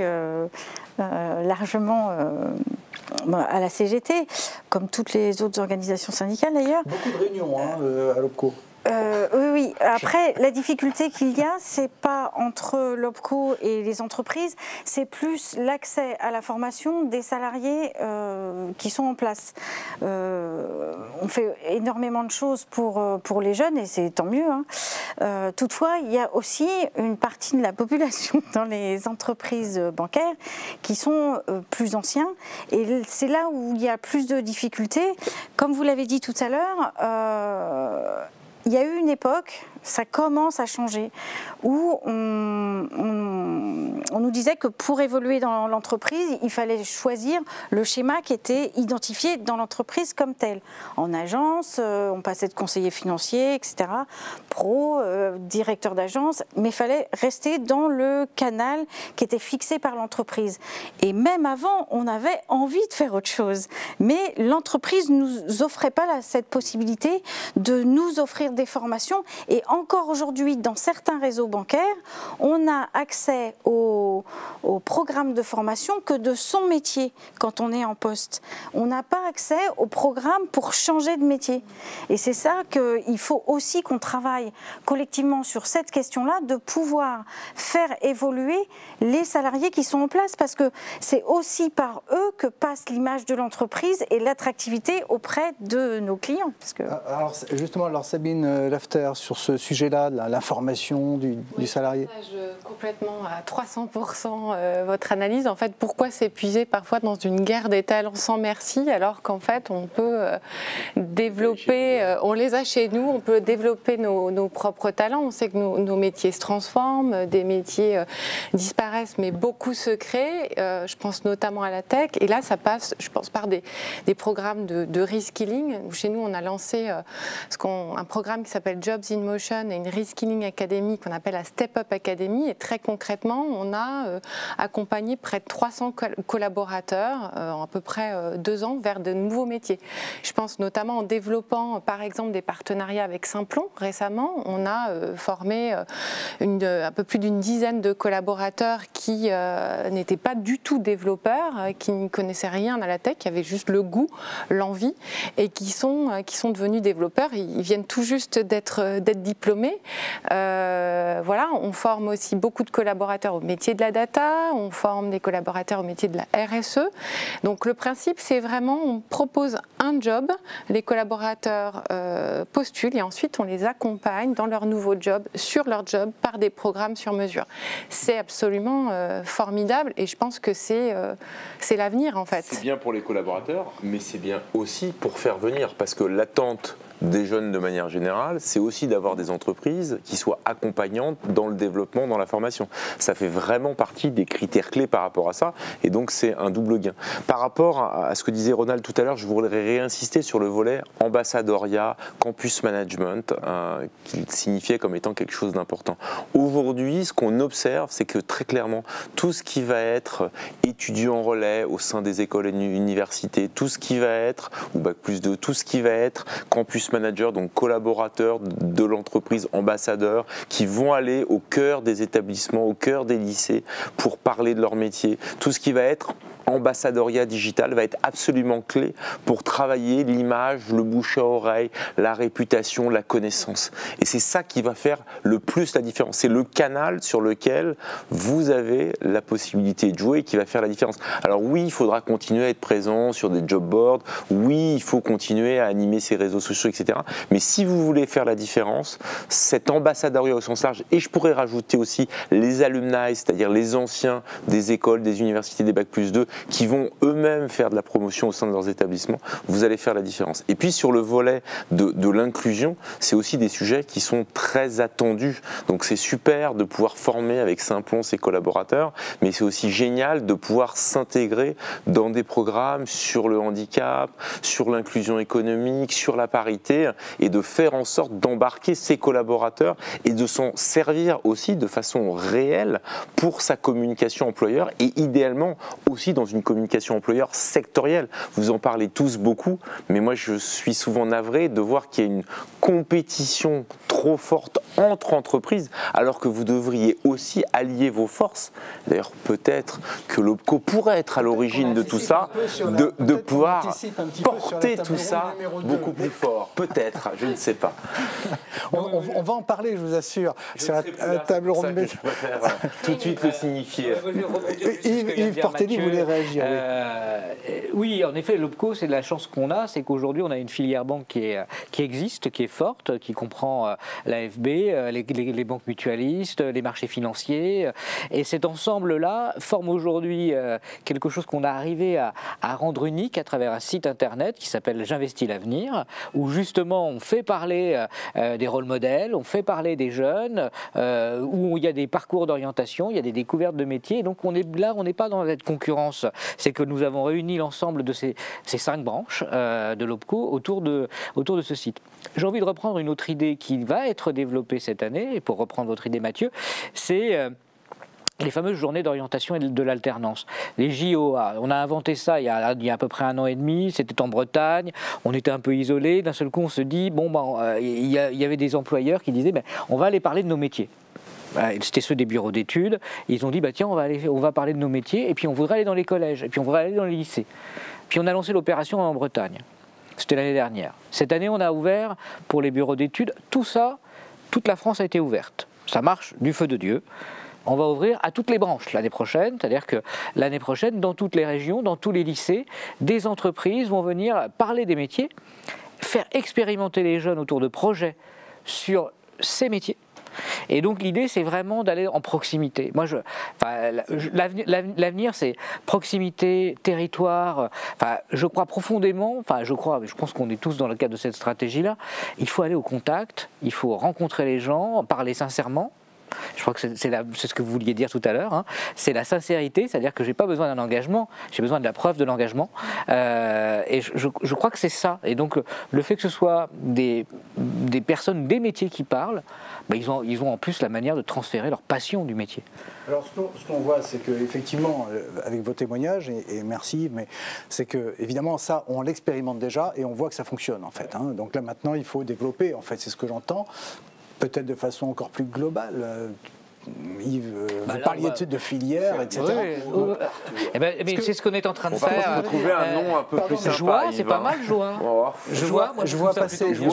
largement à la CGT, comme toutes les autres organisations syndicales d'ailleurs. Beaucoup de réunions à l'OPCO. Oui. Après, la difficulté qu'il y a, c'est pas entre l'OPCO et les entreprises, c'est plus l'accès à la formation des salariés qui sont en place. On fait énormément de choses pour les jeunes et c'est tant mieux. Toutefois, il y a aussi une partie de la population dans les entreprises bancaires qui sont plus anciens et c'est là où il y a plus de difficultés. Comme vous l'avez dit tout à l'heure, il y a eu une époque, ça commence à changer, où on nous disait que pour évoluer dans l'entreprise, il fallait choisir le schéma qui était identifié dans l'entreprise comme tel. En agence, on passait de conseiller financier, etc., pro, directeur d'agence, mais il fallait rester dans le canal qui était fixé par l'entreprise. Et même avant, on avait envie de faire autre chose. Mais l'entreprise ne nous offrait pas cette possibilité de nous offrir des formations. Et encore aujourd'hui, dans certains réseaux bancaires, on a accès aux au programme de formation que de son métier quand on est en poste. On n'a pas accès au programme pour changer de métier. Et c'est ça qu'il faut aussi qu'on travaille collectivement sur cette question-là, de pouvoir faire évoluer les salariés qui sont en place, parce que c'est aussi par eux que passe l'image de l'entreprise et l'attractivité auprès de nos clients. Parce que... Alors justement, Sabine Lafter, sur ce sujet-là, l'information du salarié. Je partage complètement à 300% votre analyse. En fait, pourquoi s'épuiser parfois dans une guerre des talents sans merci, alors qu'en fait, on peut développer, on les a chez nous, on peut développer nos propres talents. On sait que nos métiers se transforment, des métiers disparaissent, mais beaucoup se créent. Je pense notamment à la tech. Et là, ça passe, je pense, par des programmes de reskilling. Chez nous, on a lancé un programme qui s'appelle Jobs in Motion et une reskilling academy qu'on appelle la Step Up Academy. Et très concrètement, on a accompagné près de 300 collaborateurs en à peu près 2 ans vers de nouveaux métiers. Je pense notamment en développant, par exemple, des partenariats avec Simplon. Récemment, on a formé un peu plus d'une dizaine de collaborateurs qui n'étaient pas du tout développeurs, qui ne connaissaient rien à la tech, qui avaient juste le goût, l'envie, et qui sont devenus développeurs. Ils viennent tout juste d'être diplômés. Voilà, on forme aussi beaucoup de collaborateurs au métier de la data, on forme des collaborateurs au métier de la RSE. Donc le principe, c'est vraiment, on propose un job, les collaborateurs postulent et ensuite on les accompagne dans leur nouveau job, sur leur job, par des programmes sur mesure. C'est absolument formidable et je pense que c'est l'avenir en fait. C'est bien pour les collaborateurs, mais c'est bien aussi pour faire venir, parce que l'attente des jeunes de manière générale, c'est aussi d'avoir des entreprises qui soient accompagnantes dans le développement, dans la formation. Ça fait vraiment partie des critères clés par rapport à ça, et donc c'est un double gain. Par rapport à ce que disait Ronald tout à l'heure, je voudrais réinsister sur le volet ambassadoriat, campus management, qu'il signifiait comme étant quelque chose d'important. Aujourd'hui, ce qu'on observe, c'est que très clairement, tout ce qui va être étudiant relais au sein des écoles et universités, tout ce qui va être, ou Bac+2, tout ce qui va être campus manager, donc collaborateurs de l'entreprise, ambassadeurs, qui vont aller au cœur des établissements, au cœur des lycées pour parler de leur métier. Tout ce qui va être ambassadoriat digital va être absolument clé pour travailler l'image, le bouche à oreille, la réputation, la connaissance. Et c'est ça qui va faire le plus la différence. C'est le canal sur lequel vous avez la possibilité de jouer et qui va faire la différence. Alors oui, il faudra continuer à être présent sur des job boards, oui, il faut continuer à animer ses réseaux sociaux, etc. Mais si vous voulez faire la différence, cet ambassadoriat au sens large, et je pourrais rajouter aussi les alumni, c'est-à-dire les anciens des écoles, des universités, des Bac+2, qui vont eux-mêmes faire de la promotion au sein de leurs établissements, vous allez faire la différence. Et puis sur le volet de l'inclusion, c'est aussi des sujets qui sont très attendus. Donc c'est super de pouvoir former avec Simplon ses collaborateurs, mais c'est aussi génial de pouvoir s'intégrer dans des programmes sur le handicap, sur l'inclusion économique, sur la parité, et de faire en sorte d'embarquer ses collaborateurs et de s'en servir aussi de façon réelle pour sa communication employeur, et idéalement aussi dans une communication employeur sectorielle. Vous en parlez tous beaucoup, mais moi je suis souvent navré de voir qu'il y a une compétition trop forte entre entreprises, alors que vous devriez aussi allier vos forces. D'ailleurs, peut-être que l'OPCO pourrait être à l'origine de tout ça, de pouvoir porter tout ça beaucoup plus fort. Peut-être, je ne sais pas. On va en parler, je vous assure, sur la table ronde. Je préfère tout de suite le signifier. Yves Portelli voulait réagir. Oui, en effet, l'OPCO, c'est de la chance qu'on a, c'est qu'aujourd'hui, on a une filière banque qui existe, qui est forte, qui comprend l'AFB, les banques mutualistes, les marchés financiers. Et cet ensemble-là forme aujourd'hui quelque chose qu'on a arrivé à rendre unique à travers un site internet qui s'appelle J'investis l'avenir, où justement on fait parler des rôles modèles, on fait parler des jeunes, où il y a des parcours d'orientation, il y a des découvertes de métiers. Donc on n'est pas dans cette concurrence. C'est que nous avons réuni l'ensemble de ces 5 branches de l'OPCO autour de ce site. J'ai envie de reprendre une autre idée qui va être développée cette année, et pour reprendre votre idée Mathieu, c'est les fameuses journées d'orientation et de l'alternance. Les JOA, on a inventé ça il y a à peu près 1 an et demi, c'était en Bretagne, on était un peu isolés, d'un seul coup on se dit, il y avait des employeurs qui disaient, on va aller parler de nos métiers. c'était ceux des bureaux d'études. Ils ont dit bah, tiens, on va parler de nos métiers, et puis on voudrait aller dans les collèges, et puis on voudrait aller dans les lycées. Puis on a lancé l'opération en Bretagne. C'était l'année dernière. Cette année, on a ouvert pour les bureaux d'études. Tout ça, toute la France a été ouverte. Ça marche du feu de Dieu. On va ouvrir à toutes les branches l'année prochaine, c'est-à-dire que l'année prochaine, dans toutes les régions, dans tous les lycées, des entreprises vont venir parler des métiers, faire expérimenter les jeunes autour de projets sur ces métiers. Et donc l'idée, c'est vraiment d'aller en proximité. Moi, l'avenir, c'est proximité, territoire. Je crois profondément, je pense qu'on est tous dans le cadre de cette stratégie-là. Il faut aller au contact, il faut rencontrer les gens, parler sincèrement. Je crois que c'est ce que vous vouliez dire tout à l'heure, hein. C'est la sincérité, c'est-à-dire que je n'ai pas besoin d'un engagement, j'ai besoin de la preuve de l'engagement. Et je crois que c'est ça. Et donc le fait que ce soit des personnes, des métiers qui parlent, ils ont en plus la manière de transférer leur passion du métier. Alors ce qu'on voit, c'est qu'effectivement, avec vos témoignages, et merci, mais c'est que évidemment ça, on l'expérimente déjà et on voit que ça fonctionne en fait, hein. Donc là maintenant, il faut développer, en fait, c'est ce que j'entends. Peut-être de façon encore plus globale. Yves, vous parliez de filières, etc. Mais c'est ce qu'on est en train de faire. On va trouver un nom un peu plus sympa. Joie, c'est pas mal, Joie. Je vois passer. Je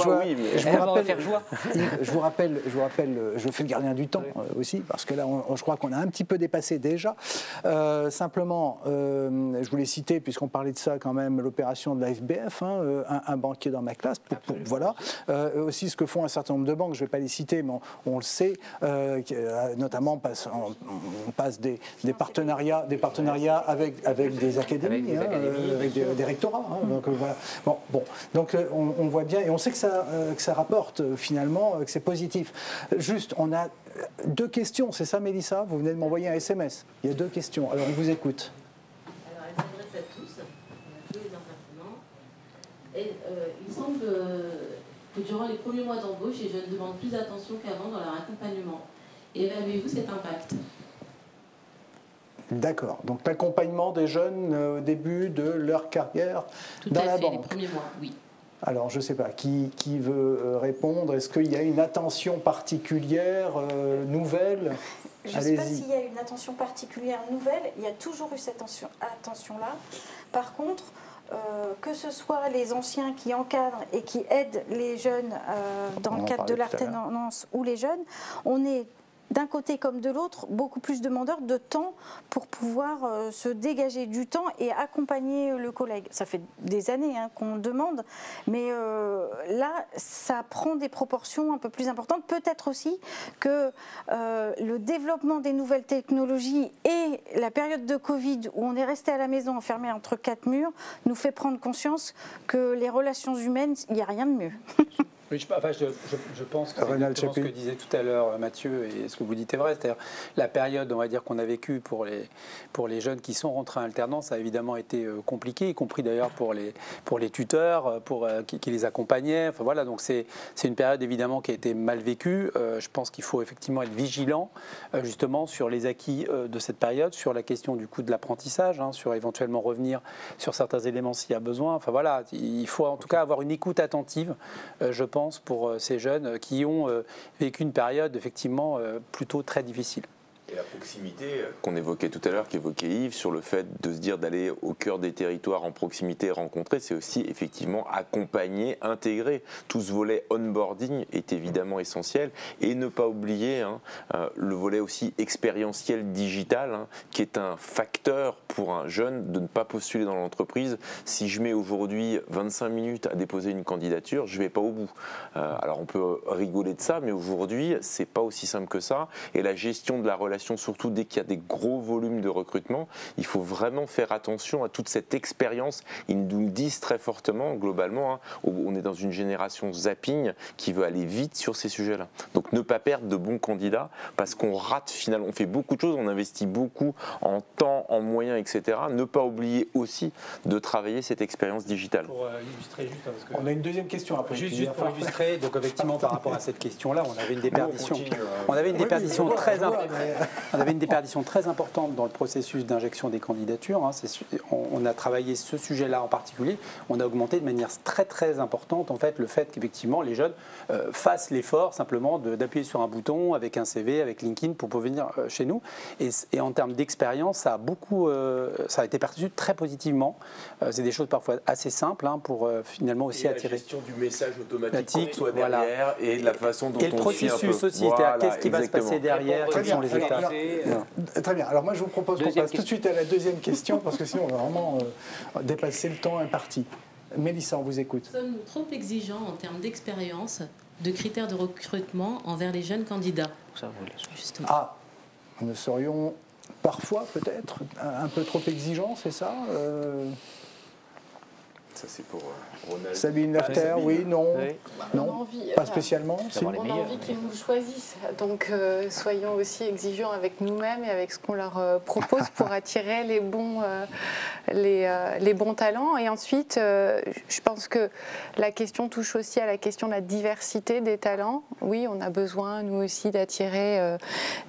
vous rappelle, je fais le gardien du temps aussi, parce que là, je crois qu'on a un petit peu dépassé déjà. Simplement, je voulais citer, puisqu'on parlait de ça quand même, l'opération de la FBF, hein, un banquier dans ma classe. Voilà. Aussi, ce que font un certain nombre de banques, je ne vais pas les citer, mais on le sait. Notamment, on passe des partenariats avec des académies, avec des rectorats. Hein, donc, voilà. Donc on voit bien, et on sait que ça rapporte finalement, que c'est positif. Juste, on a 2 questions, c'est ça Mélissa? Vous venez de m'envoyer un SMS. Il y a 2 questions, alors on vous écoute. Alors elle s'adresse à tous les intervenants. Et il semble que durant les premiers mois d'embauche, les jeunes demandent plus d'attention qu'avant dans leur accompagnement. Évaluez-vous cet impact? D'accord. Donc l'accompagnement des jeunes au début de leur carrière dans la banque. Les premiers mois, oui. Alors je ne sais pas, qui veut répondre? Est-ce qu'il y a une attention particulière, nouvelle? Je ne sais pas s'il y a une attention particulière nouvelle, il y a toujours eu cette attention-là. Par contre, que ce soit les anciens qui encadrent et qui aident les jeunes dans le cadre de l'alternance ou les jeunes, on est d'un côté comme de l'autre, beaucoup plus demandeurs de temps pour pouvoir se dégager du temps et accompagner le collègue. Ça fait des années qu'on demande, mais là, ça prend des proportions un peu plus importantes. Peut-être aussi que le développement des nouvelles technologies et la période de Covid, où on est resté à la maison enfermé entre 4 murs, nous fait prendre conscience que les relations humaines, il n'y a rien de mieux. Oui, je pense que c'est ce que disait tout à l'heure Mathieu, et ce que vous dites est vrai, c'est-à-dire la période, on va dire, qu'on a vécue pour les jeunes qui sont rentrés en alternance a évidemment été compliquée, y compris d'ailleurs pour les tuteurs, qui les accompagnaient. Enfin voilà, donc c'est une période évidemment qui a été mal vécue. Je pense qu'il faut effectivement être vigilant justement sur les acquis de cette période, sur la question du coût de l'apprentissage, sur éventuellement revenir sur certains éléments s'il y a besoin. Enfin voilà, il faut en tout cas avoir une écoute attentive, je pense, pour ces jeunes qui ont vécu une période effectivement plutôt très difficile. Et la proximité qu'on évoquait tout à l'heure, qu'évoquait Yves, sur le fait de se dire d'aller au cœur des territoires en proximité, rencontrer, c'est aussi effectivement accompagner, intégrer. Tout ce volet onboarding est évidemment essentiel, et ne pas oublier le volet aussi expérientiel digital, qui est un facteur pour un jeune de ne pas postuler dans l'entreprise. Si je mets aujourd'hui 25 minutes à déposer une candidature, je ne vais pas au bout. Alors on peut rigoler de ça, mais aujourd'hui c'est pas aussi simple que ça, et la gestion de la relation, surtout dès qu'il y a des gros volumes de recrutement, il faut vraiment faire attention à toute cette expérience. Ils nous le disent très fortement, globalement, on est dans une génération zapping qui veut aller vite sur ces sujets-là. Donc ne pas perdre de bons candidats, parce qu'on rate finalement, on fait beaucoup de choses, on investit beaucoup en temps, en moyens, etc. Ne pas oublier aussi de travailler cette expérience digitale. Pour illustrer juste, parce que on a une deuxième question après. Juste pour illustrer, donc effectivement par rapport à cette question-là, on avait une déperdition, très importante. On avait une déperdition très importante dans le processus d'injection des candidatures. Hein. On a travaillé ce sujet-là en particulier. On a augmenté de manière très très importante en fait le fait qu'effectivement les jeunes fassent l'effort simplement d'appuyer sur un bouton avec un CV, avec LinkedIn pour venir chez nous. Et en termes d'expérience, ça a été perçu très positivement. C'est des choses parfois assez simples hein, pour finalement aussi attirer. La gestion du message automatique soit derrière et de la façon dont on suit un peu. Quel processus aussi, qu'est-ce qui va se passer derrière, quelles sont les étapes. Très bien. Alors moi, je vous propose qu'on passe tout de suite à la deuxième question, parce que sinon, on va vraiment dépasser le temps imparti. Mélissa, on vous écoute. Sommes-nous trop exigeants en termes d'expérience, de critères de recrutement envers les jeunes candidats? Justement. Ah, nous serions parfois, peut-être, un peu trop exigeants, c'est ça Ça, c'est pour Ronald. Sabine Lafter, oui, non, non, pas spécialement. On a envie qu'ils nous choisissent, donc soyons aussi exigeants avec nous-mêmes et avec ce qu'on leur propose pour attirer les bons talents. Et ensuite, je pense que la question touche aussi à la question de la diversité des talents. Oui, on a besoin, nous aussi, d'attirer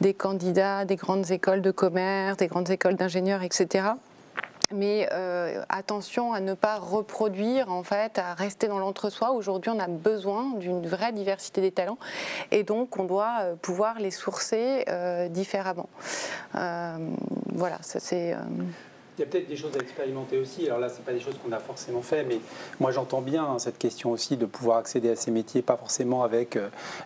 des candidats des grandes écoles de commerce, des grandes écoles d'ingénieurs, etc. Mais attention à ne pas reproduire, en fait, à rester dans l'entre-soi. Aujourd'hui, on a besoin d'une vraie diversité des talents et donc on doit pouvoir les sourcer différemment. Voilà, ça c'est... Il y a peut-être des choses à expérimenter aussi. Alors là, ce n'est pas des choses qu'on a forcément fait, mais moi j'entends bien hein, cette question aussi de pouvoir accéder à ces métiers, pas forcément avec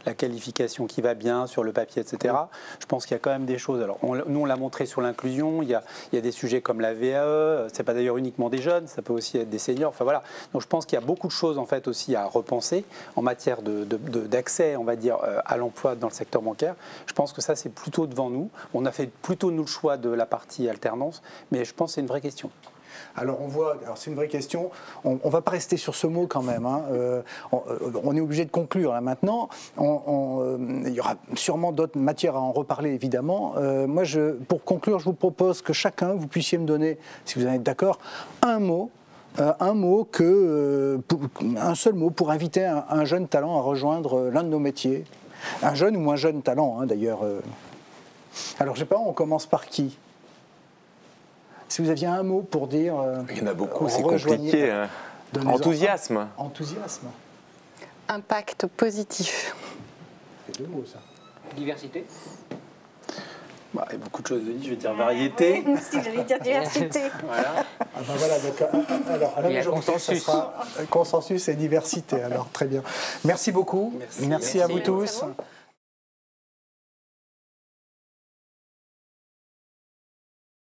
la qualification qui va bien sur le papier, etc. Je pense qu'il y a quand même des choses. Alors nous, on l'a montré sur l'inclusion. Il y a des sujets comme la VAE. C'est pas d'ailleurs uniquement des jeunes, ça peut aussi être des seniors. Enfin voilà. Donc je pense qu'il y a beaucoup de choses en fait aussi à repenser en matière d'accès, on va dire, à l'emploi dans le secteur bancaire. Je pense que ça c'est plutôt devant nous. On a fait plutôt nous le choix de la partie alternance, mais je pense c'est une vraie question. Alors on voit, alors c'est une vraie question, on ne va pas rester sur ce mot quand même, hein. On est obligé de conclure là maintenant, il y aura sûrement d'autres matières à en reparler évidemment. Moi pour conclure, je vous propose que chacun, vous puissiez me donner, si vous en êtes d'accord, un seul mot pour inviter un jeune talent à rejoindre l'un de nos métiers, un jeune ou moins jeune talent hein, d'ailleurs. Alors je ne sais pas, on commence par qui ? Si vous aviez un mot pour dire... Il y en a beaucoup, c'est compliqué. Hein. Enthousiasme. Enthousiasme. Impact positif. C'est 2 mots, ça. Diversité. Bah, il y a beaucoup de choses de dire, je vais dire variété. Oui, si j'allais dire diversité. Voilà. Ah ben voilà, donc, alors, à la majorité, ça sera consensus et diversité. Alors, très bien. Merci beaucoup. Merci à vous tous.